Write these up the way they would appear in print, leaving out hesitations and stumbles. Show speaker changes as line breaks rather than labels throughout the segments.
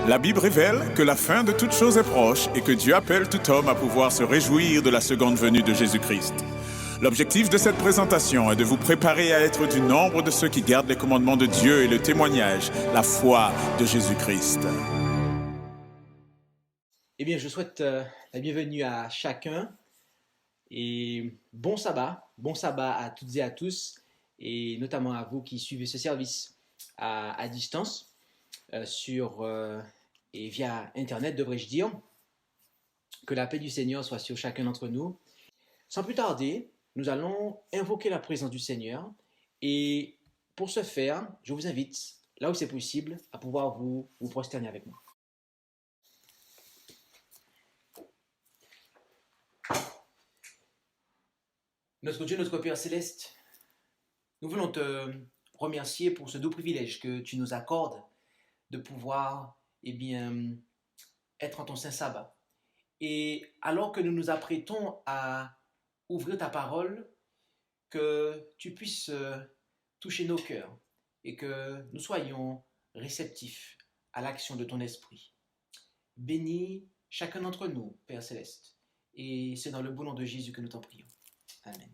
La Bible révèle que la fin de toute chose est proche et que Dieu appelle tout homme à pouvoir se réjouir de la seconde venue de Jésus-Christ. L'objectif de cette présentation est de vous préparer à être du nombre de ceux qui gardent les commandements de Dieu et le témoignage, la foi de Jésus-Christ.
Eh bien, je souhaite la bienvenue à chacun et bon sabbat à toutes et à tous, et notamment à vous qui suivez ce service à distance et via Internet, devrais-je dire. Que la paix du Seigneur soit sur chacun d'entre nous. Sans plus tarder, nous allons invoquer la présence du Seigneur, et pour ce faire, je vous invite, là où c'est possible, à pouvoir vous prosterner avec moi. Notre Dieu, notre Père Céleste, nous voulons te remercier pour ce doux privilège que tu nous accordes de pouvoir être en ton saint sabbat. Et alors que nous nous apprêtons à ouvrir ta parole, que tu puisses toucher nos cœurs et que nous soyons réceptifs à l'action de ton esprit. Bénis chacun d'entre nous, Père Céleste, et c'est dans le beau nom de Jésus que nous t'en prions. Amen.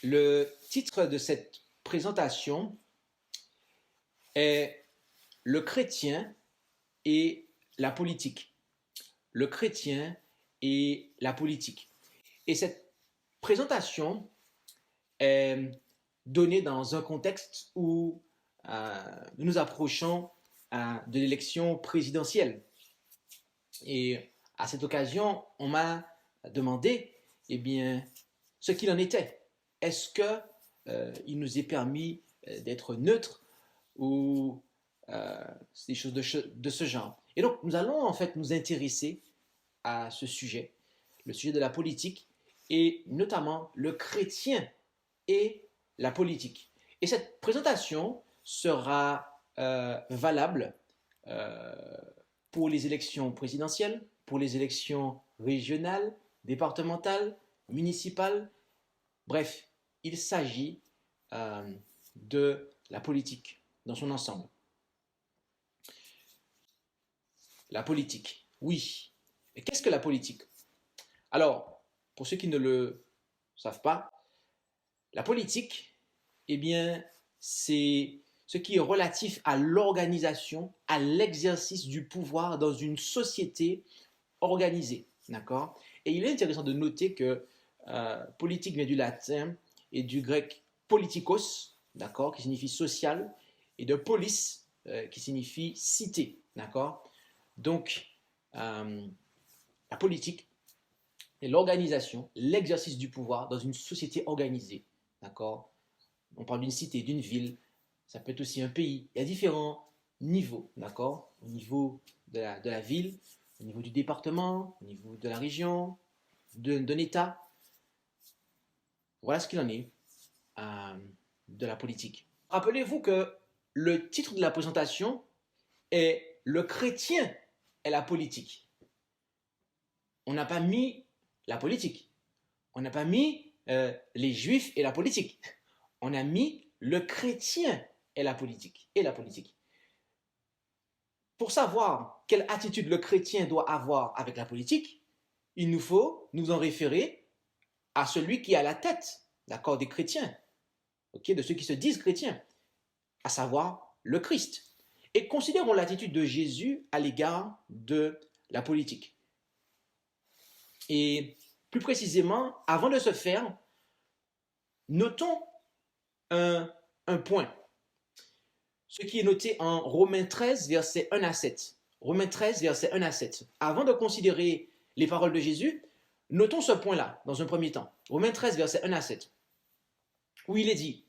Le titre de cette présentation est « Le chrétien et la politique ». Le chrétien et la politique. Et cette présentation est donnée dans un contexte où nous nous approchons de l'élection présidentielle. Et à cette occasion, on m'a demandé ce qu'il en était. Est-ce qu'il nous est permis d'être neutre ou des choses de ce genre? Et donc, nous allons en fait nous intéresser à ce sujet, le sujet de la politique, et notamment le chrétien et la politique. Et cette présentation sera valable pour les élections présidentielles, pour les élections régionales, départementales, municipales. Bref, il s'agit de la politique dans son ensemble. La politique, oui. Et qu'est-ce que la politique? Alors, pour ceux qui ne le savent pas, la politique, c'est ce qui est relatif à l'organisation, à l'exercice du pouvoir dans une société organisée. D'accord? Et il est intéressant de noter que politique vient du latin et du grec politikos, d'accord, qui signifie social, et de polis, qui signifie cité, d'accord. Donc, la politique est l'organisation, l'exercice du pouvoir dans une société organisée, d'accord. On parle d'une cité, d'une ville, ça peut être aussi un pays. Il y a différents niveaux, d'accord, au niveau de la ville, au niveau du département, au niveau de la région, d'un État. Voilà ce qu'il en est de la politique. Rappelez-vous que le titre de la présentation est « Le chrétien et la politique ». On n'a pas mis la politique. On n'a pas mis les juifs et la politique. On a mis le chrétien et la politique. Pour savoir quelle attitude le chrétien doit avoir avec la politique, il nous faut nous en référer à celui qui est à la tête, d'accord, des chrétiens, okay, de ceux qui se disent chrétiens, à savoir le Christ. Et considérons l'attitude de Jésus à l'égard de la politique. Et plus précisément, avant de ce faire, notons un point. Ce qui est noté en Romains 13, versets 1 à 7. Romains 13, versets 1 à 7. Avant de considérer les paroles de Jésus, notons ce point-là, dans un premier temps. Romains 13, versets 1 à 7. Où il est dit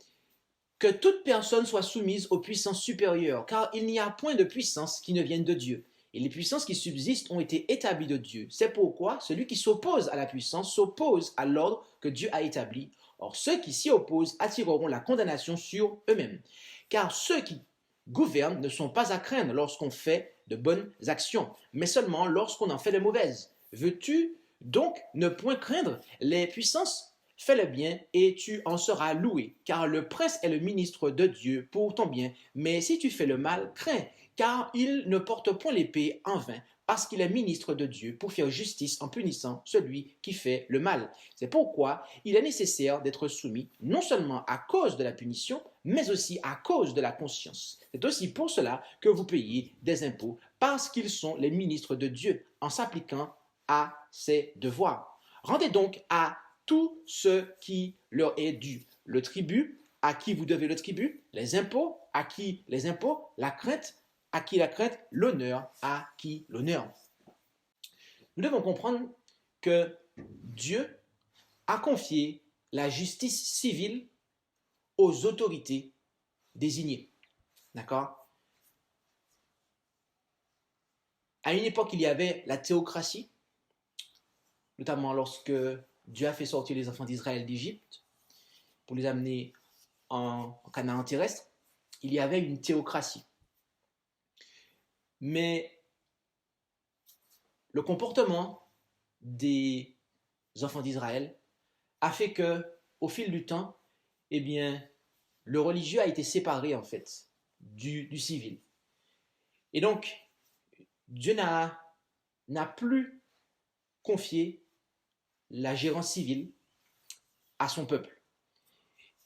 que toute personne soit soumise aux puissances supérieures, car il n'y a point de puissance qui ne vienne de Dieu. Et les puissances qui subsistent ont été établies de Dieu. C'est pourquoi celui qui s'oppose à la puissance s'oppose à l'ordre que Dieu a établi. Or, ceux qui s'y opposent attireront la condamnation sur eux-mêmes. Car ceux qui gouvernent ne sont pas à craindre lorsqu'on fait de bonnes actions, mais seulement lorsqu'on en fait de mauvaises. Veux-tu donc ne point craindre les puissances? Fais le bien et tu en seras loué, car le prince est le ministre de Dieu pour ton bien. Mais si tu fais le mal, crains, car il ne porte point l'épée en vain, parce qu'il est ministre de Dieu pour faire justice en punissant celui qui fait le mal. C'est pourquoi il est nécessaire d'être soumis non seulement à cause de la punition, mais aussi à cause de la conscience. C'est aussi pour cela que vous payez des impôts, parce qu'ils sont les ministres de Dieu en s'appliquant à ses devoirs. Rendez donc à tout ce qui leur est dû. Le tribut, à qui vous devez le tribut, les impôts, à qui les impôts, la crainte, à qui la crainte, l'honneur, à qui l'honneur. Nous devons comprendre que Dieu a confié la justice civile aux autorités désignées. D'accord? À une époque, il y avait la théocratie, notamment lorsque Dieu a fait sortir les enfants d'Israël d'Égypte pour les amener en Canaan terrestre. Il y avait une théocratie. Mais le comportement des enfants d'Israël a fait que, au fil du temps, eh bien, le religieux a été séparé en fait du civil. Et donc, Dieu n'a plus confié la gérance civile à son peuple.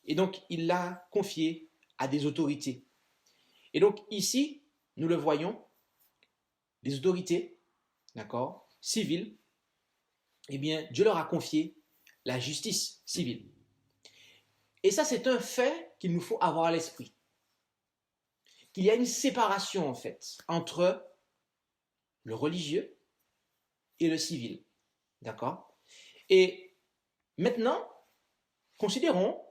Et donc, il l'a confié à des autorités. Et donc, ici, nous le voyons, les autorités, d'accord, civiles, eh bien, Dieu leur a confié la justice civile. Et ça, c'est un fait qu'il nous faut avoir à l'esprit. Qu'il y a une séparation, en fait, entre le religieux et le civil. D'accord? Et maintenant, considérons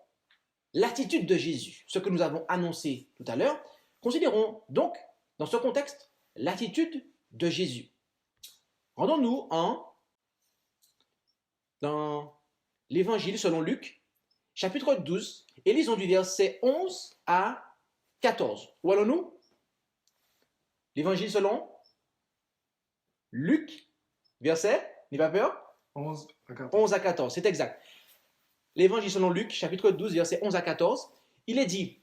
l'attitude de Jésus, ce que nous avons annoncé tout à l'heure. Considérons donc, dans ce contexte, l'attitude de Jésus. Rendons-nous dans l'Évangile selon Luc, chapitre 12, et lisons du verset 11 à 14. Où allons-nous? L'Évangile selon Luc, verset, n'aie pas peur,
11 à 14.
11 à 14, c'est exact. L'Évangile selon Luc, chapitre 12, verset 11 à 14, il est dit: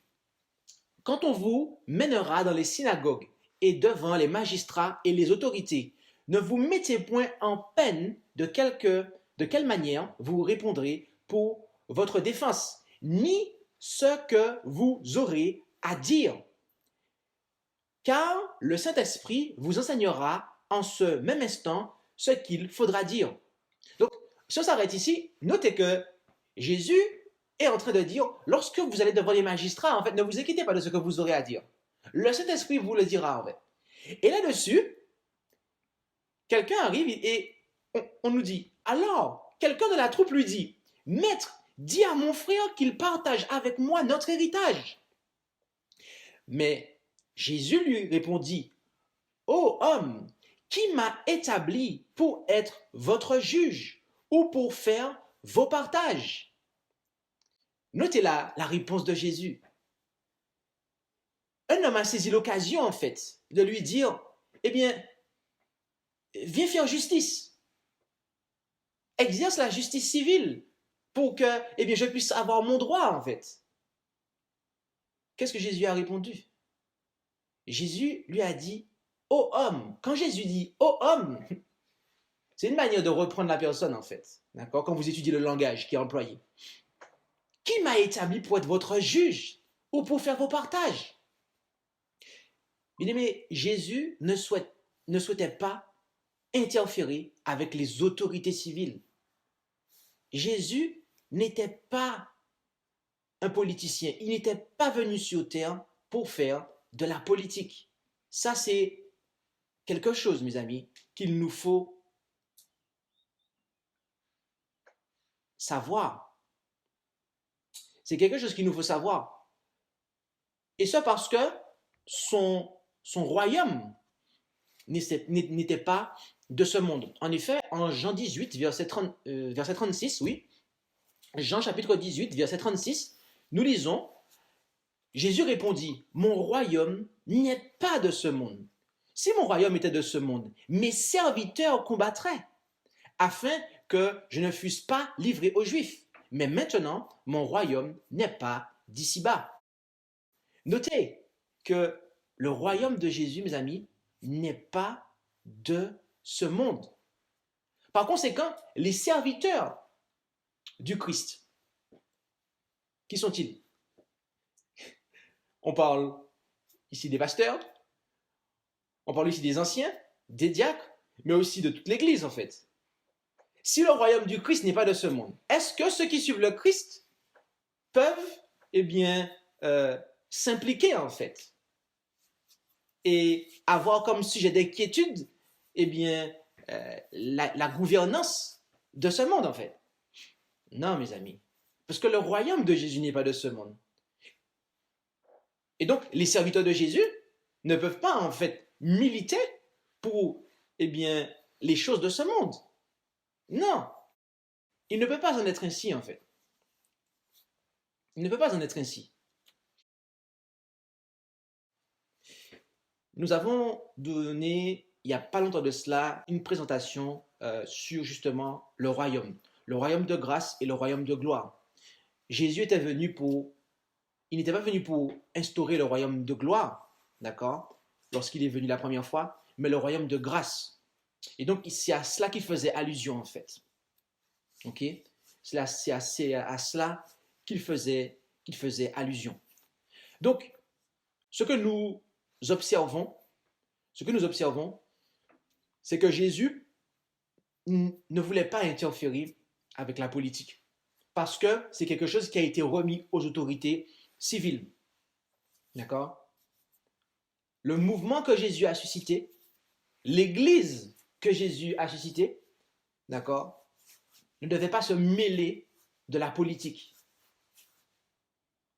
quand on vous mènera dans les synagogues et devant les magistrats et les autorités, ne vous mettez point en peine de quelle manière vous répondrez pour votre défense, ni ce que vous aurez à dire. Car le Saint-Esprit vous enseignera en ce même instant ce qu'il faudra dire. Donc, si on s'arrête ici, notez que Jésus est en train de dire, lorsque vous allez devant les magistrats, en fait, ne vous inquiétez pas de ce que vous aurez à dire. Le Saint-Esprit vous le dira, en fait. Et là-dessus, quelqu'un arrive et on nous dit, alors, quelqu'un de la troupe lui dit, Maître, dis à mon frère qu'il partage avec moi notre héritage. Mais Jésus lui répondit, ô homme, qui m'a établi pour être votre juge ou pour faire vos partages? Notez la réponse de Jésus. Un homme a saisi l'occasion, en fait, de lui dire, eh bien, viens faire justice. Exerce la justice civile pour que, eh bien, je puisse avoir mon droit, en fait. Qu'est-ce que Jésus a répondu? Jésus lui a dit, ô homme. Quand Jésus dit, ô homme, c'est une manière de reprendre la personne, en fait. D'accord? Quand vous étudiez le langage qui est employé. Qui m'a établi pour être votre juge ou pour faire vos partages? Bien-aimé, Jésus ne souhaitait pas interférer avec les autorités civiles. Jésus n'était pas un politicien. Il n'était pas venu sur terre pour faire de la politique. Ça, c'est quelque chose, mes amis, qu'il nous faut savoir. C'est quelque chose qu'il nous faut savoir. Et ça parce que son royaume n'était pas de ce monde. En effet, en Jean 18, verset 36, oui, Jean chapitre 18, verset 36, nous lisons, Jésus répondit, mon royaume n'est pas de ce monde. Si mon royaume était de ce monde, mes serviteurs combattraient, afin que je ne fusse pas livré aux Juifs. Mais maintenant, mon royaume n'est pas d'ici-bas. Notez que le royaume de Jésus, mes amis, n'est pas de ce monde. Par conséquent, les serviteurs du Christ, qui sont-ils? On parle ici des pasteurs, on parle ici des anciens, des diacres, mais aussi de toute l'Église en fait. Si le royaume du Christ n'est pas de ce monde, est-ce que ceux qui suivent le Christ peuvent, s'impliquer en fait et avoir comme sujet d'inquiétude, la gouvernance de ce monde en fait? Non, mes amis, parce que le royaume de Jésus n'est pas de ce monde. Et donc, les serviteurs de Jésus ne peuvent pas en fait militer pour, les choses de ce monde. Non, il ne peut pas en être ainsi en fait. Il ne peut pas en être ainsi. Nous avons donné, il n'y a pas longtemps de cela, une présentation sur justement le royaume de grâce et le royaume de gloire. Jésus était venu il n'était pas venu pour instaurer le royaume de gloire, d'accord, lorsqu'il est venu la première fois, mais le royaume de grâce. Et donc, c'est à cela qu'il faisait allusion en fait. Ok? C'est à cela qu'il faisait allusion. Donc, ce que nous observons, c'est que Jésus ne voulait pas interférer avec la politique, parce que c'est quelque chose qui a été remis aux autorités civiles. D'accord? Le mouvement que Jésus a suscité, l'Église que Jésus a suscité, d'accord, ne devait pas se mêler de la politique.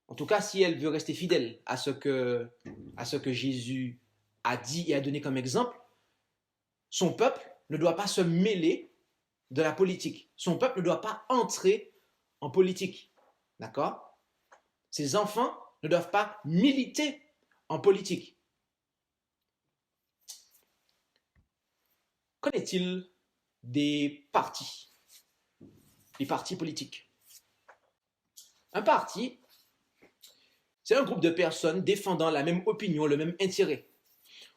En tout cas, si elle veut rester fidèle à ce que Jésus a dit et a donné comme exemple, son peuple ne doit pas se mêler de la politique. Son peuple ne doit pas entrer en politique. D'accord? Ses enfants ne doivent pas militer en politique. Qu'en est-il des partis? Les partis politiques. Un parti, c'est un groupe de personnes défendant la même opinion, le même intérêt.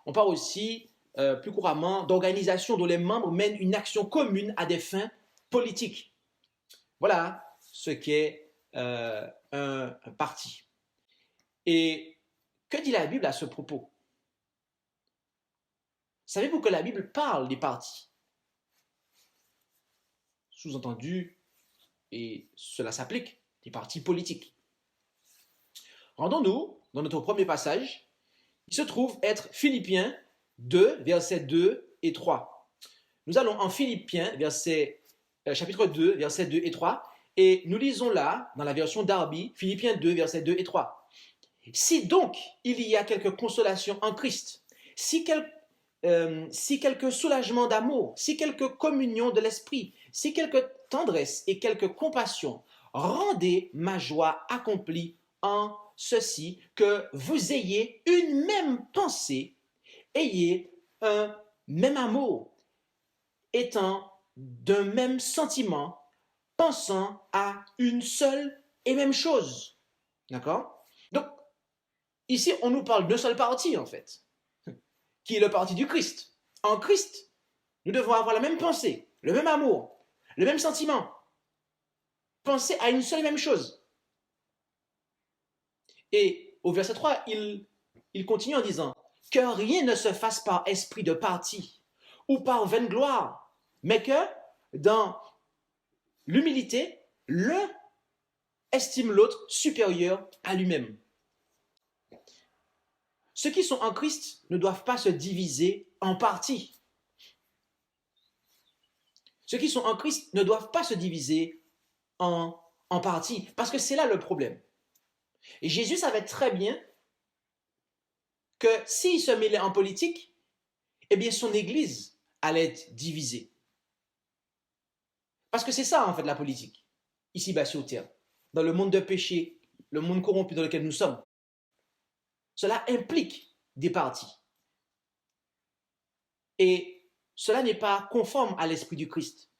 On parle aussi, plus couramment, d'organisations dont les membres mènent une action commune à des fins politiques. Voilà ce qu'est un parti. Et que dit la Bible à ce propos? Savez-vous que la Bible parle des partis? Sous-entendu, et cela s'applique, des partis politiques. Rendons-nous dans notre premier passage. Il se trouve être Philippiens 2, versets 2 et 3. Nous allons en Philippiens, chapitre 2, versets 2 et 3, et nous lisons là, dans la version Darby, Philippiens 2, versets 2 et 3. Si donc il y a quelque consolation en Christ, si quelque soulagement d'amour, si quelque communion de l'esprit, si quelque tendresse et quelque compassion, rendez ma joie accomplie en ceci, que vous ayez une même pensée, ayez un même amour, étant d'un même sentiment, pensant à une seule et même chose. D'accord? Donc, ici, on nous parle d'un seul parti, en fait, qui est le parti du Christ. En Christ, nous devons avoir la même pensée, le même amour, le même sentiment, penser à une seule et même chose. Et au verset 3, il continue en disant « Que rien ne se fasse par esprit de parti ou par vaine gloire, mais que, dans l'humilité, l'un estime l'autre supérieur à lui-même. » Ceux qui sont en Christ ne doivent pas se diviser en partis. Ceux qui sont en Christ ne doivent pas se diviser en partis, parce que c'est là le problème. Et Jésus savait très bien que s'il se mêlait en politique, eh bien son Église allait être divisée. Parce que c'est ça en fait la politique, ici-bas sur terre, dans le monde de péché, le monde corrompu dans lequel nous sommes. Cela implique des partis. Et cela n'est pas conforme à l'esprit du Christ.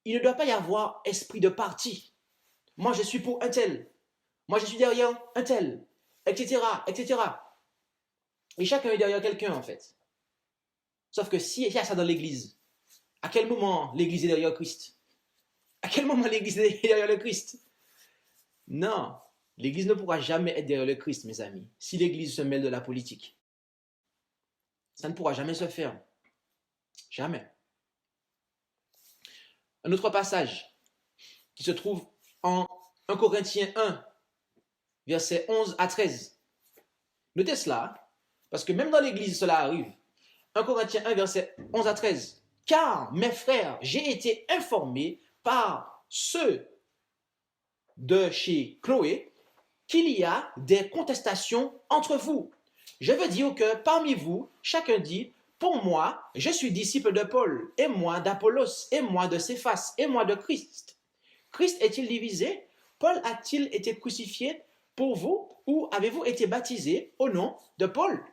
il ne doit pas y avoir esprit de parti. Moi, je suis pour un tel. Moi, je suis derrière un tel, etc., etc. Et chacun est derrière quelqu'un, en fait. Sauf que si il y a ça dans l'Église, à quel moment l'Église est derrière Christ? À quel moment l'Église est derrière le Christ? Non, l'Église ne pourra jamais être derrière le Christ, mes amis, si l'Église se mêle de la politique. Ça ne pourra jamais se faire. Jamais. Un autre passage qui se trouve en 1 Corinthiens 1, versets 11 à 13. Notez cela, parce que même dans l'Église, cela arrive. 1 Corinthiens 1, versets 11 à 13. Car, mes frères, j'ai été informé par ceux de chez Chloé qu'il y a des contestations entre vous. Je veux dire que parmi vous, chacun dit, pour moi, je suis disciple de Paul, et moi d'Apollos, et moi de Céphas, et moi de Christ. Christ est-il divisé? Paul a-t-il été crucifié pour vous, ou avez-vous été baptisé au nom de Paul?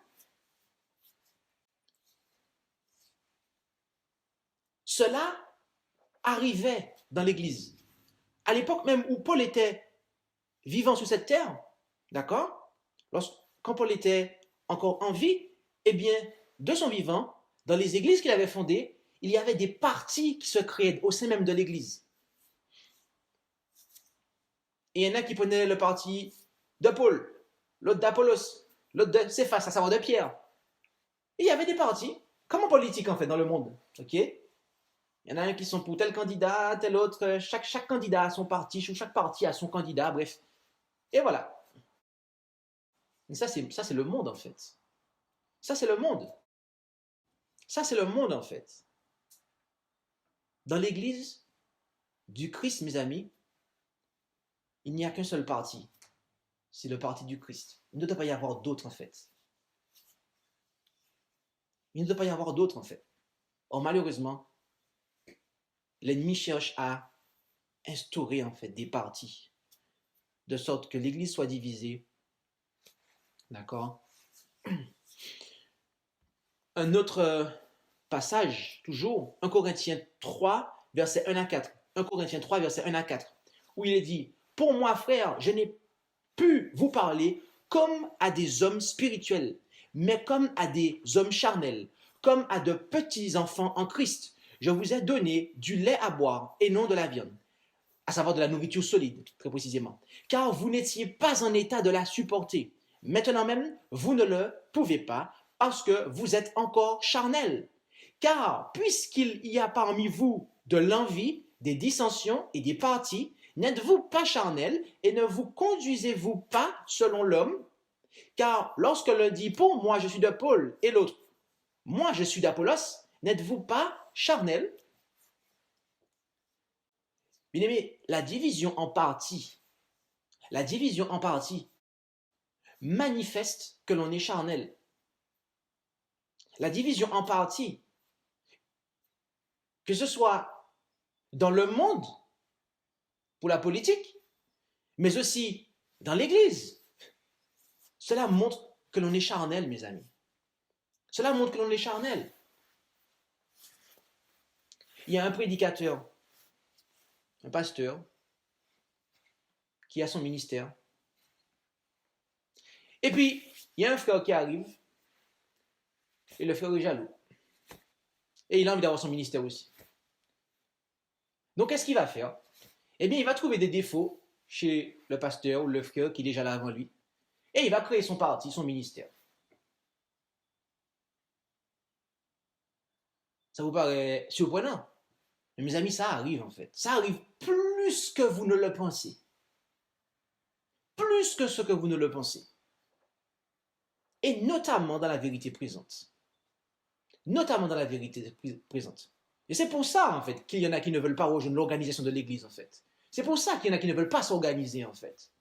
Cela arrivait dans l'Église. À l'époque même où Paul était vivant sur cette terre, d'accord? Quand Paul était encore en vie, eh bien, de son vivant, dans les églises qu'il avait fondées, il y avait des partis qui se créaient au sein même de l'église. Et il y en a qui prenaient le parti de Paul, l'autre d'Apollos, l'autre de Céphas, à savoir de Pierre. Et il y avait des partis, comme en politique en fait, dans le monde. Ok? Il y en a un qui sont pour tel candidat, tel autre. Chaque candidat a son parti, chaque parti a son candidat, bref. Et voilà. Et ça, c'est le monde en fait. Ça, c'est le monde. Ça, c'est le monde en fait. Dans l'église du Christ, mes amis, il n'y a qu'un seul parti. C'est le parti du Christ. Il ne doit pas y avoir d'autres en fait. Il ne doit pas y avoir d'autres en fait. Or, malheureusement, l'ennemi cherche à instaurer en fait des partis, de sorte que l'église soit divisée. D'accord? Un autre passage, toujours, 1 Corinthiens 3, verset 1 à 4. 1 Corinthiens 3, verset 1 à 4, où il est dit, pour moi, frère, je n'ai pu vous parler comme à des hommes spirituels, mais comme à des hommes charnels, comme à de petits enfants en Christ. Je vous ai donné du lait à boire et non de la viande, à savoir de la nourriture solide, très précisément, car vous n'étiez pas en état de la supporter. Maintenant même, vous ne le pouvez pas, parce que vous êtes encore charnel. Car puisqu'il y a parmi vous de l'envie, des dissensions et des partis, n'êtes-vous pas charnel et ne vous conduisez-vous pas selon l'homme? Car lorsque l'un dit pour moi je suis de Paul et l'autre moi je suis d'Apollos, n'êtes-vous pas charnel? Bien aimé, la division en parties manifeste que l'on est charnel. La division en parties, que ce soit dans le monde, pour la politique, mais aussi dans l'Église, cela montre que l'on est charnel, mes amis. Cela montre que l'on est charnel. Il y a un prédicateur, un pasteur, qui a son ministère. Et puis, il y a un frère qui arrive, et le frère est jaloux. Et il a envie d'avoir son ministère aussi. Donc, qu'est-ce qu'il va faire? Eh bien, il va trouver des défauts chez le pasteur ou le frère qui est déjà là avant lui. Et il va créer son parti, son ministère. Ça vous paraît surprenant? Mais mes amis, ça arrive en fait. Ça arrive plus que vous ne le pensez. Plus que ce que vous ne le pensez. Et notamment dans la vérité présente. Notamment dans la vérité présente. Et c'est pour ça, en fait, qu'il y en a qui ne veulent pas rejoindre l'organisation de l'Église, en fait. C'est pour ça qu'il y en a qui ne veulent pas s'organiser, en fait.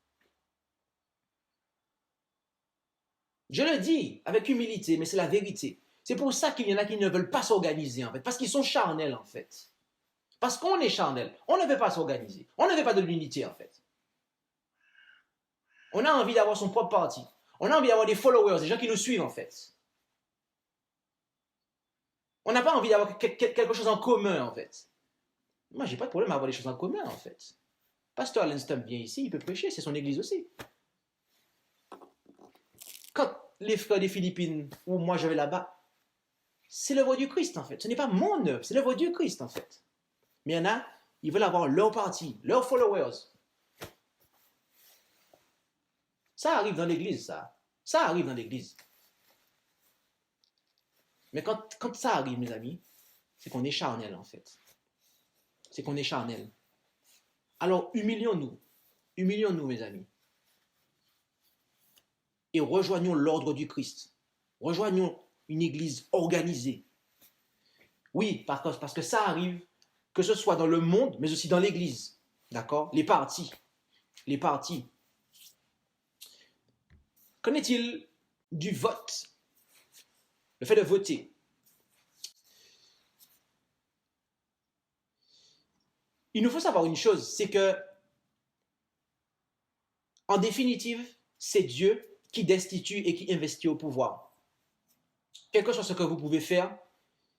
Je le dis avec humilité, mais c'est la vérité. C'est pour ça qu'il y en a qui ne veulent pas s'organiser, en fait. Parce qu'ils sont charnels, en fait. Parce qu'on est charnel. On ne veut pas s'organiser. On ne veut pas de l'unité, en fait. On a envie d'avoir son propre parti. On a envie d'avoir des followers, des gens qui nous suivent, en fait. On n'a pas envie d'avoir quelque chose en commun, en fait. Moi, j'ai pas de problème à avoir les choses en commun, en fait. Pasteur Lanston vient ici, il peut prêcher, c'est son église aussi. Quand les frères des Philippines, ou moi je vais là-bas, c'est l'œuvre du Christ, en fait. Ce n'est pas mon œuvre, c'est l'œuvre du Christ, en fait. Mais il y en a, ils veulent avoir leur parti, leurs followers. Ça arrive dans l'église, ça. Ça arrive dans l'église. Mais quand ça arrive, mes amis, c'est qu'on est charnel, en fait. C'est qu'on est charnel. Alors, humilions-nous. Humilions-nous, mes amis. Et rejoignons l'ordre du Christ. Rejoignons une église organisée. Oui, parce que ça arrive, que ce soit dans le monde, mais aussi dans l'église. D'accord? Les partis. Les partis. Qu'en est-il du vote? Le fait de voter. Il nous faut savoir une chose, c'est que, en définitive, c'est Dieu qui destitue et qui investit au pouvoir. Quelque chose que vous pouvez faire,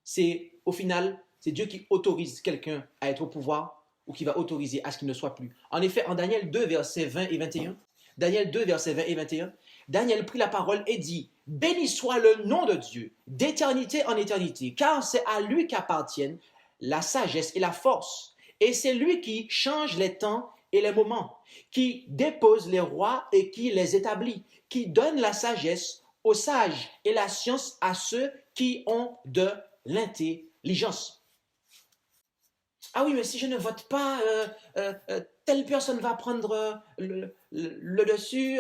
c'est, au final, c'est Dieu qui autorise quelqu'un à être au pouvoir ou qui va autoriser à ce qu'il ne soit plus. En effet, en Daniel 2, versets 20 et 21, Daniel 2, versets 20 et 21, Daniel prit la parole et dit, « Béni soit le nom de Dieu, d'éternité en éternité, car c'est à lui qu'appartiennent la sagesse et la force. Et c'est lui qui change les temps et les moments, qui dépose les rois et qui les établit, qui donne la sagesse aux sages et la science à ceux qui ont de l'intelligence. » Ah oui, mais si je ne vote pas, telle personne va prendre le dessus,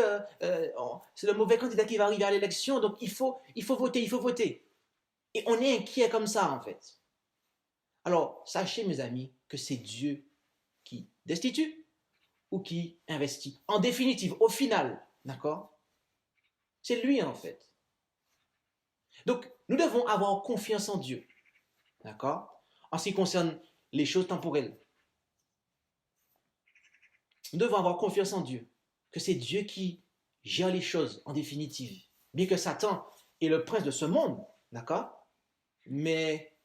c'est le mauvais candidat qui va arriver à l'élection, donc il faut voter, il faut voter. Et on est inquiet comme ça, en fait. Alors, sachez, mes amis, que c'est Dieu qui destitue ou qui investit. En définitive, au final, d'accord? C'est lui, en fait. Donc, nous devons avoir confiance en Dieu, d'accord? En ce qui concerne les choses temporelles. Nous devons avoir confiance en Dieu, que c'est Dieu qui gère les choses en définitive. Bien que Satan est le prince de ce monde, d'accord? Mais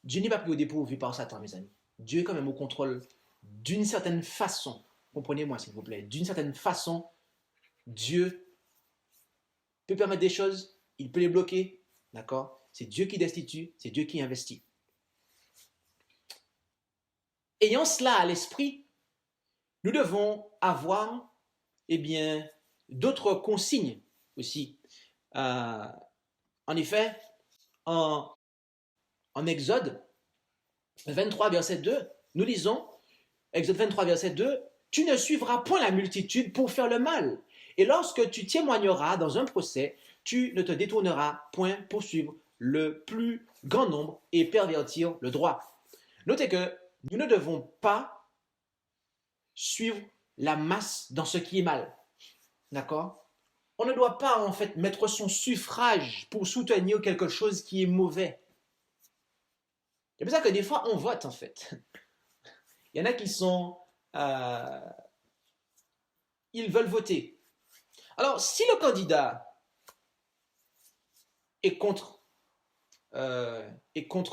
Dieu n'est pas pris au dépourvu par Satan, mes amis. Dieu est quand même au contrôle d'une certaine façon. Comprenez-moi, s'il vous plaît. D'une certaine façon, Dieu peut permettre des choses, il peut les bloquer, d'accord? C'est Dieu qui destitue, c'est Dieu qui investit. Ayant cela à l'esprit, nous devons avoir, eh bien, d'autres consignes aussi. En effet, en Exode 23, verset 2, nous lisons, Exode 23, verset 2, « Tu ne suivras point la multitude pour faire le mal, et lorsque tu témoigneras dans un procès, tu ne te détourneras point pour suivre le plus grand nombre et pervertir le droit. » Notez que nous ne devons pas suivre la masse dans ce qui est mal. D'accord? On ne doit pas en fait mettre son suffrage pour soutenir quelque chose qui est mauvais. C'est pour ça que des fois on vote en fait. Il y en a qui sont... ils veulent voter. Alors si le candidat est contre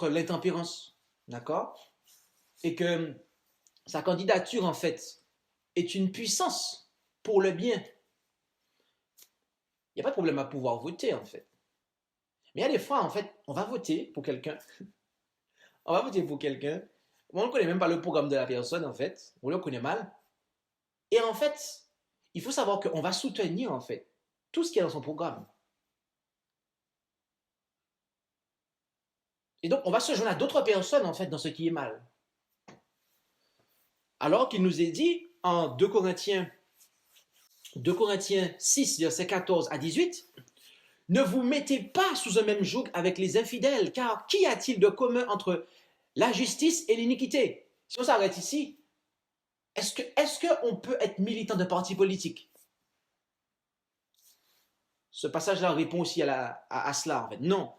l'intempérance, d'accord? Et que sa candidature, en fait, est une puissance pour le bien, il n'y a pas de problème à pouvoir voter, en fait. Mais il y a des fois, en fait, on va voter pour quelqu'un. On va voter pour quelqu'un. On ne connaît même pas le programme de la personne, en fait. On le connaît mal. Et en fait, il faut savoir qu'on va soutenir, en fait, tout ce qui est dans son programme. Et donc, on va se joindre à d'autres personnes, en fait, dans ce qui est mal. Alors qu'il nous est dit en 2 Corinthiens 6, versets 14 à 18, « Ne vous mettez pas sous un même joug avec les infidèles, car qu'y a-t-il de commun entre la justice et l'iniquité ?» Si on s'arrête ici, est-ce qu'on peut être militant de parti politique? Ce passage-là répond aussi à cela, en fait. Non.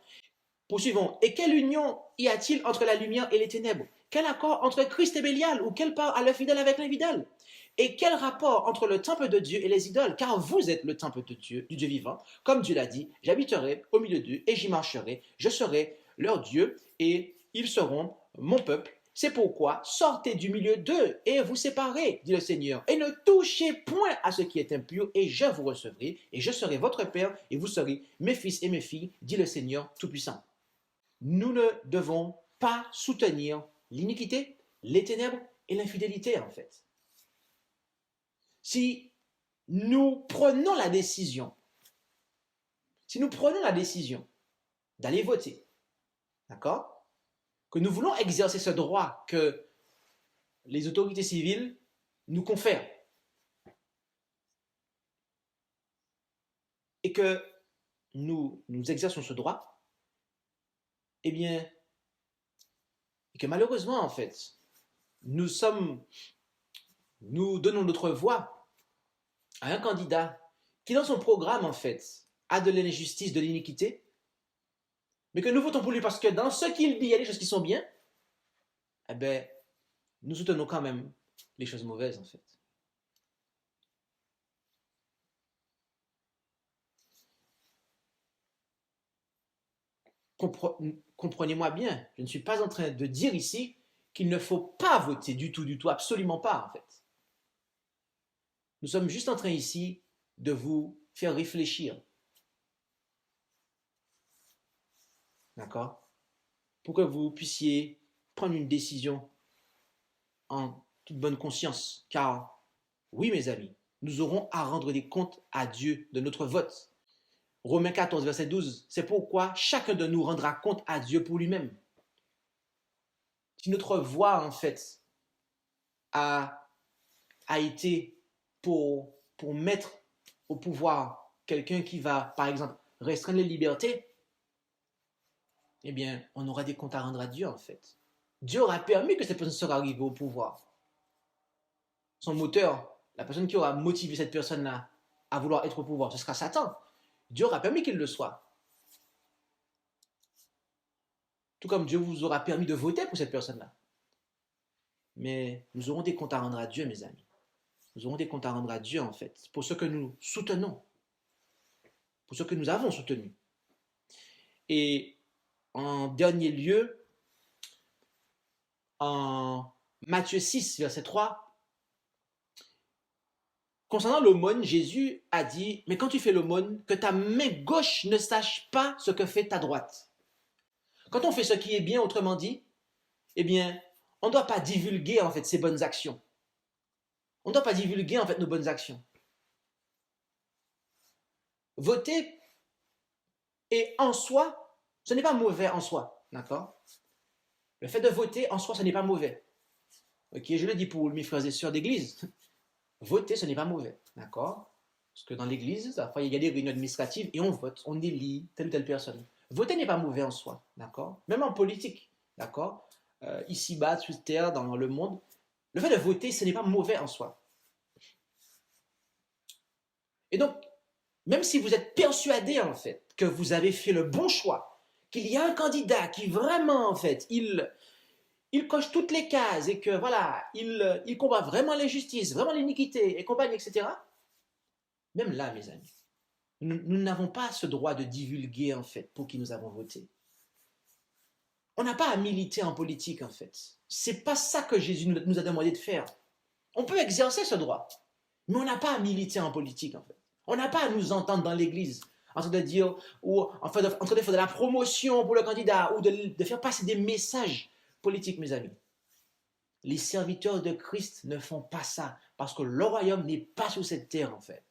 Poursuivons. « Et quelle union y a-t-il entre la lumière et les ténèbres? Quel accord entre Christ et Bélial? Ou quelle part a le fidèle avec l'infidèle? Et quel rapport entre le temple de Dieu et les idoles? Car vous êtes le temple de Dieu, du Dieu vivant. Comme Dieu l'a dit, j'habiterai au milieu d'eux et j'y marcherai. Je serai leur Dieu et ils seront mon peuple. C'est pourquoi sortez du milieu d'eux et vous séparez, dit le Seigneur, et ne touchez point à ce qui est impur, et je vous recevrai, et je serai votre Père, et vous serez mes fils et mes filles, dit le Seigneur Tout-Puissant. Nous ne devons pas soutenir l'iniquité, les ténèbres et l'infidélité, en fait. Si nous prenons la décision, d'aller voter, d'accord, que nous voulons exercer ce droit que les autorités civiles nous confèrent, et que nous exerçons ce droit, eh bien, et que malheureusement, en fait, nous donnons notre voix à un candidat qui, dans son programme, en fait, a de l'injustice, de l'iniquité, mais que nous votons pour lui parce que dans ce qu'il dit, il y a des choses qui sont bien, eh bien, nous soutenons quand même les choses mauvaises, en fait. Comprenez-moi bien, je ne suis pas en train de dire ici qu'il ne faut pas voter du tout, absolument pas, en fait. Nous sommes juste en train ici de vous faire réfléchir. D'accord? Pour que vous puissiez prendre une décision en toute bonne conscience. Car, oui, mes amis, nous aurons à rendre des comptes à Dieu de notre vote. Romains 14, verset 12, c'est pourquoi chacun de nous rendra compte à Dieu pour lui-même. Si notre voix, en fait, a été pour mettre au pouvoir quelqu'un qui va, par exemple, restreindre les libertés, eh bien, on aura des comptes à rendre à Dieu, en fait. Dieu aura permis que cette personne soit arrivée au pouvoir. Son moteur, la personne qui aura motivé cette personne-là à vouloir être au pouvoir, ce sera Satan. Dieu aura permis qu'il le soit. Tout comme Dieu vous aura permis de voter pour cette personne-là. Mais nous aurons des comptes à rendre à Dieu, mes amis. Nous aurons des comptes à rendre à Dieu, en fait, pour ce que nous soutenons, pour ce que nous avons soutenu. Et en dernier lieu, en Matthieu 6, verset 3, concernant l'aumône, Jésus a dit, mais quand tu fais l'aumône, que ta main gauche ne sache pas ce que fait ta droite. Quand on fait ce qui est bien, autrement dit, eh bien, on ne doit pas divulguer, en fait, ses bonnes actions. On ne doit pas divulguer, en fait, nos bonnes actions. Voter, et en soi, ce n'est pas mauvais en soi, d'accord? Le fait de voter, en soi, ce n'est pas mauvais. Ok, je le dis pour mes frères et sœurs d'église. Voter, ce n'est pas mauvais, d'accord? Parce que dans l'église, parfois, il y a des réunions administratives et on vote, on élit telle ou telle personne. Voter n'est pas mauvais en soi, d'accord? Même en politique, d'accord? Ici-bas, sur terre, dans le monde, le fait de voter, ce n'est pas mauvais en soi. Et donc, même si vous êtes persuadé, en fait, que vous avez fait le bon choix, qu'il y a un candidat qui vraiment, en fait, il coche toutes les cases et que, voilà, il combat vraiment l'injustice, vraiment l'iniquité et compagnie, etc. Même là, mes amis, nous n'avons pas ce droit de divulguer, en fait, pour qui nous avons voté. On n'a pas à militer en politique, en fait. C'est pas ça que Jésus nous a demandé de faire. On peut exercer ce droit, mais on n'a pas à militer en politique, en fait. On n'a pas à nous entendre dans l'église en train de dire, ou en train de faire de la promotion pour le candidat, ou de faire passer des messages politiques, mes amis. Les serviteurs de Christ ne font pas ça, parce que le royaume n'est pas sur cette terre, en fait.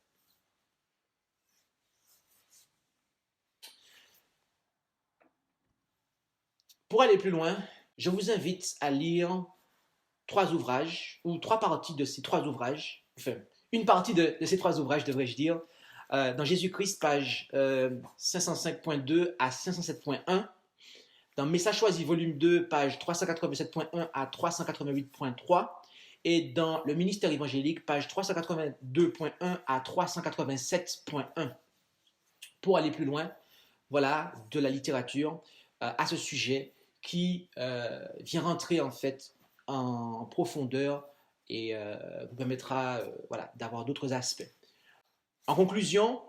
Pour aller plus loin, je vous invite à lire 3 ouvrages, ou 3 parties de ces 3 ouvrages, enfin, une partie de ces 3 ouvrages, devrais-je dire, dans Jésus-Christ, page 505.2 à 507.1, dans Message choisi, volume 2, page 387.1 à 388.3, et dans Le ministère évangélique, page 382.1 à 387.1. Pour aller plus loin, voilà, de la littérature à ce sujet qui vient rentrer en fait en profondeur et vous permettra voilà, d'avoir d'autres aspects. En conclusion,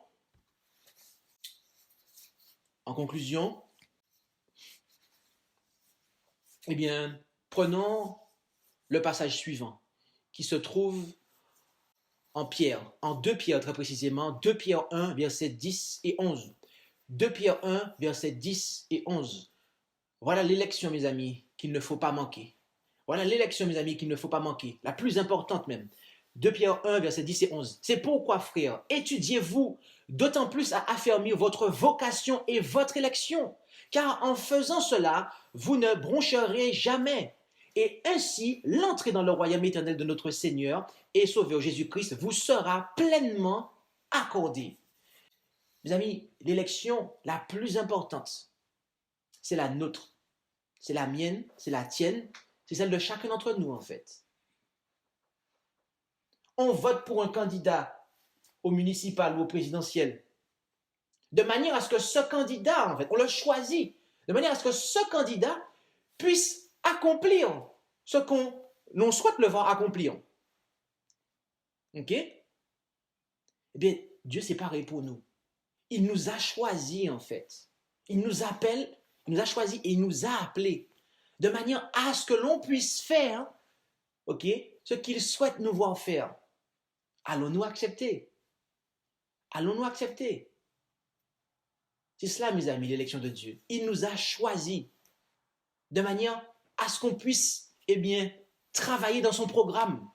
eh bien, Prenons le passage suivant, qui se trouve en Pierre, en 2 Pierre très précisément, 2 Pierre 1, versets 10 et 11. 2 Pierre 1, versets 10 et 11. Voilà l'élection, mes amis, qu'il ne faut pas manquer. Voilà l'élection, mes amis, qu'il ne faut pas manquer, la plus importante même. 2 Pierre 1, versets 10 et 11. C'est pourquoi, frères, étudiez-vous d'autant plus à affermir votre vocation et votre élection, car en faisant cela, vous ne broncherez jamais. Et ainsi, l'entrée dans le royaume éternel de notre Seigneur et Sauveur Jésus-Christ vous sera pleinement accordée. Mes amis, l'élection la plus importante, c'est la nôtre. C'est la mienne, c'est la tienne, c'est celle de chacun d'entre nous en fait. On vote pour un candidat au municipal ou au présidentiel de manière à ce que ce candidat, en fait, on le choisit, de manière à ce que ce candidat puisse accomplir ce qu'on souhaite le voir accomplir. Ok? Eh bien, Dieu, c'est pareil pour nous. Il nous a choisis, en fait. Il nous appelle, il nous a choisis et il nous a appelés de manière à ce que l'on puisse faire, ok, ce qu'il souhaite nous voir faire. Allons-nous accepter? Allons-nous accepter? C'est cela, mes amis, l'élection de Dieu. Il nous a choisis de manière à ce qu'on puisse, eh bien, travailler dans son programme.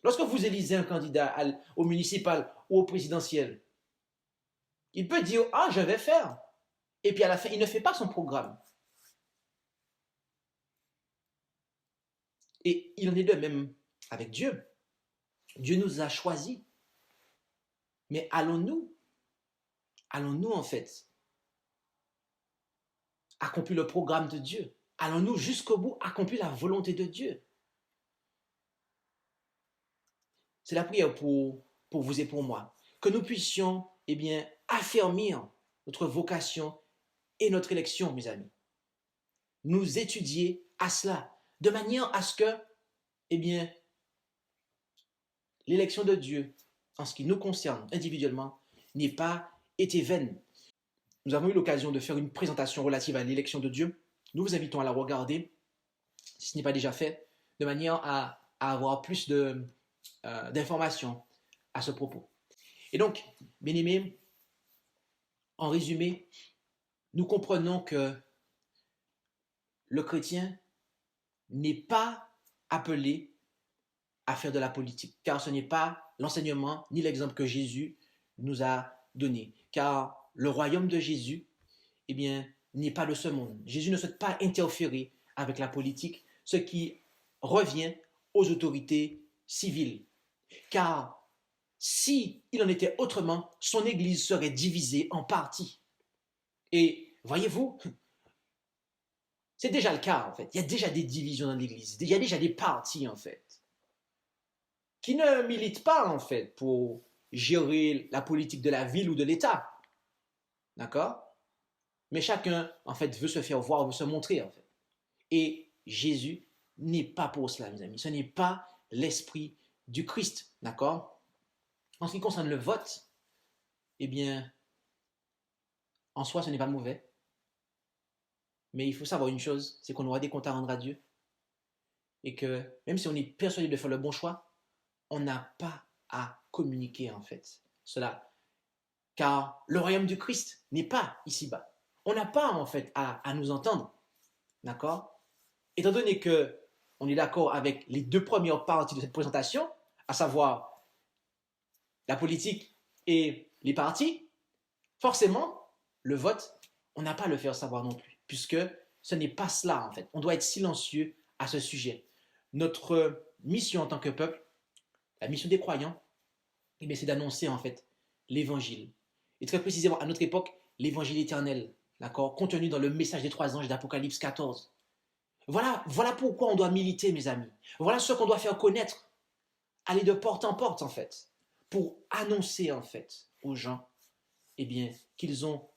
Lorsque vous élisez un candidat au municipal ou au présidentiel, il peut dire, ah, je vais faire. Et puis à la fin, il ne fait pas son programme. Et il en est de même avec Dieu. Dieu nous a choisis. Mais allons-nous en fait accomplir le programme de Dieu? Allons-nous jusqu'au bout accomplir la volonté de Dieu? C'est la prière pour vous et pour moi. Que nous puissions, eh bien, affermir notre vocation et notre élection, mes amis. Nous étudier à cela, de manière à ce que, eh bien, l'élection de Dieu, en ce qui nous concerne individuellement, n'ait pas été vaine. Nous avons eu l'occasion de faire une présentation relative à l'élection de Dieu. Nous vous invitons à la regarder, si ce n'est pas déjà fait, de manière à avoir plus d'informations à ce propos. Et donc, bien-aimés, en résumé, nous comprenons que le chrétien n'est pas appelé à faire de la politique, car ce n'est pas l'enseignement ni l'exemple que Jésus nous a donné. Car le royaume de Jésus, eh bien, n'est pas de ce monde. Jésus ne souhaite pas interférer avec la politique, ce qui revient aux autorités civiles. Car si il en était autrement, son Église serait divisée en parties. Et voyez-vous, c'est déjà le cas en fait. Il y a déjà des divisions dans l'Église. Il y a déjà des partis en fait qui ne militent pas en fait pour gérer la politique de la ville ou de l'État. D'accord? Mais chacun en fait veut se faire voir, veut se montrer en fait. Et Jésus n'est pas pour cela, mes amis. Ce n'est pas l'esprit du Christ. D'accord? En ce qui concerne le vote, eh bien, en soi, ce n'est pas mauvais. Mais il faut savoir une chose, c'est qu'on aura des comptes à rendre à Dieu. Et que même si on est persuadé de faire le bon choix, on n'a pas à communiquer en fait cela. Car le royaume du Christ n'est pas ici-bas. On n'a pas en fait à nous entendre. D'accord? Étant donné que on est d'accord avec les deux premières parties de cette présentation, à savoir la politique et les partis, forcément, le vote, on n'a pas à le faire savoir non plus, puisque ce n'est pas cela en fait. On doit être silencieux à ce sujet. Notre mission en tant que peuple, la mission des croyants, eh bien, c'est d'annoncer en fait l'évangile. Et très précisément à notre époque, l'évangile éternel, d'accord, contenu dans le message des 3 anges d'Apocalypse 14. Voilà pourquoi on doit militer, mes amis. Voilà ce qu'on doit faire connaître. Aller de porte en porte, en fait, pour annoncer, en fait, aux gens, eh bien, qu'ils ont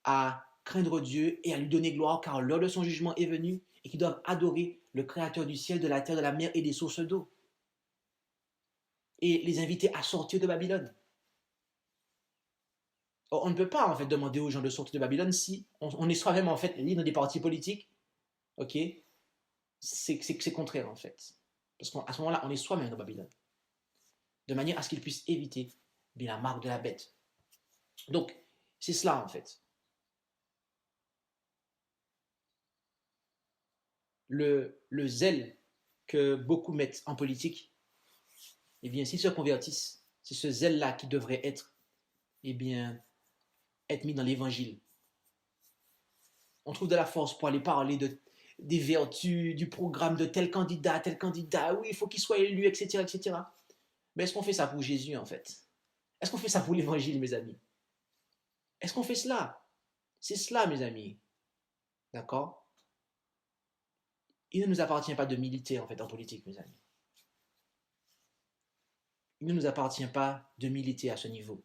à craindre Dieu et à lui donner gloire, car l'heure de son jugement est venue et qu'ils doivent adorer le Créateur du ciel, de la terre, de la mer et des sources d'eau. Et les inviter à sortir de Babylone. Or, on ne peut pas, en fait, demander aux gens de sortir de Babylone si on est soi-même, en fait, lié dans des partis politiques, ok, c'est contraire en fait. Parce qu'à ce moment-là, on est soi-même dans Babylone. De manière à ce qu'il puisse éviter bien la marque de la bête. Donc, c'est cela en fait. Le zèle que beaucoup mettent en politique, eh bien, s'ils se convertissent, c'est ce zèle-là qui devrait être, eh bien, être mis dans l'évangile. On trouve de la force pour aller parler des vertus, du programme de tel candidat, oui, il faut qu'il soit élu, etc., etc. Mais est-ce qu'on fait ça pour Jésus, en fait? Est-ce qu'on fait ça pour l'évangile, mes amis? Est-ce qu'on fait cela? C'est cela, mes amis. D'accord? Il ne nous appartient pas de militer, en fait, en politique, mes amis. Il ne nous appartient pas de militer à ce niveau.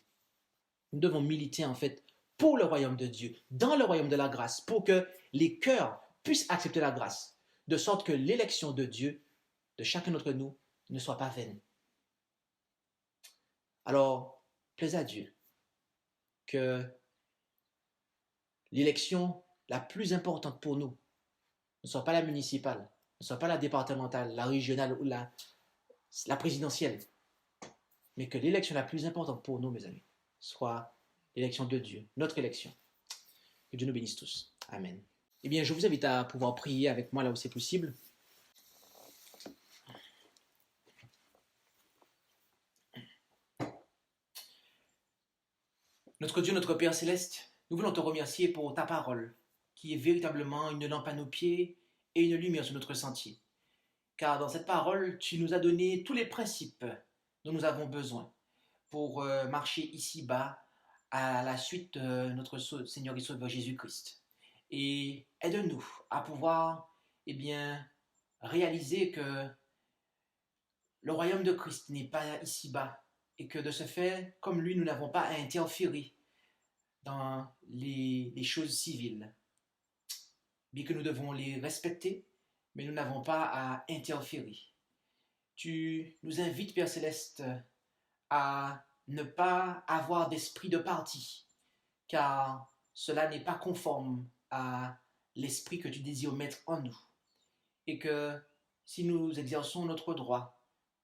Nous devons militer, en fait, pour le royaume de Dieu, dans le royaume de la grâce, pour que les cœurs puissent accepter la grâce, de sorte que l'élection de Dieu, de chacun d'entre nous, ne soit pas vaine. Alors, plaise à Dieu que l'élection la plus importante pour nous ne soit pas la municipale, ne soit pas la départementale, la régionale ou la présidentielle, mais que l'élection la plus importante pour nous, mes amis, soit l'élection de Dieu, notre élection. Que Dieu nous bénisse tous. Amen. Eh bien, je vous invite à pouvoir prier avec moi là où c'est possible. Notre Dieu, notre Père Céleste, nous voulons te remercier pour ta parole, qui est véritablement une lampe à nos pieds et une lumière sur notre sentier. Car dans cette parole, tu nous as donné tous les principes dont nous avons besoin pour marcher ici-bas à la suite de notre Seigneur et Sauveur Jésus-Christ. Et aide-nous à pouvoir réaliser que le royaume de Christ n'est pas ici-bas et que de ce fait, comme lui, nous n'avons pas à interférer dans les choses civiles. Bien que nous devons les respecter, mais nous n'avons pas à interférer. Tu nous invites, Père Céleste, à ne pas avoir d'esprit de parti, car cela n'est pas conforme à l'esprit que tu désires mettre en nous. Et que si nous exerçons notre droit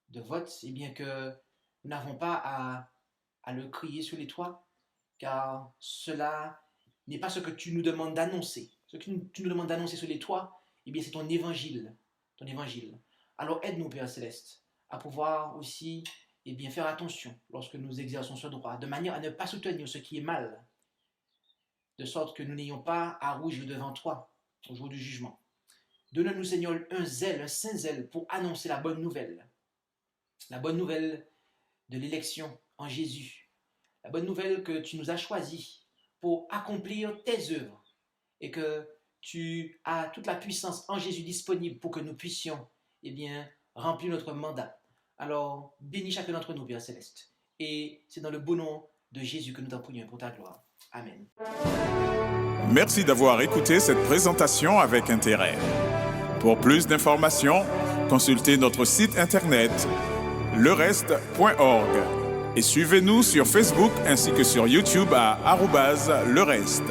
de vote, eh bien que nous n'avons pas à le crier sur les toits, car cela n'est pas ce que tu nous demandes d'annoncer. Ce que tu nous demandes d'annoncer sur les toits, eh bien c'est ton évangile. Ton évangile. Alors aide-nous, Père Céleste, à pouvoir aussi faire attention lorsque nous exerçons ce droit, de manière à ne pas soutenir ce qui est mal, de sorte que nous n'ayons pas à rougir devant toi au jour du jugement. Donne-nous, Seigneur, un zèle, un saint zèle pour annoncer la bonne nouvelle de l'élection en Jésus, la bonne nouvelle que tu nous as choisis pour accomplir tes œuvres et que tu as toute la puissance en Jésus disponible pour que nous puissions remplir notre mandat. Alors, bénis chacun d'entre nous, Père Céleste. Et c'est dans le beau nom de Jésus que nous t'en prions pour ta gloire. Amen.
Merci d'avoir écouté cette présentation avec intérêt. Pour plus d'informations, consultez notre site internet lereste.org et suivez-nous sur Facebook ainsi que sur YouTube à @lereste.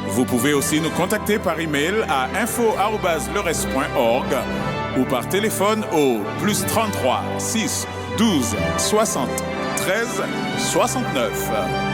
Vous pouvez aussi nous contacter par email à info@lereste.org ou par téléphone au +33 6 12 60 13 69.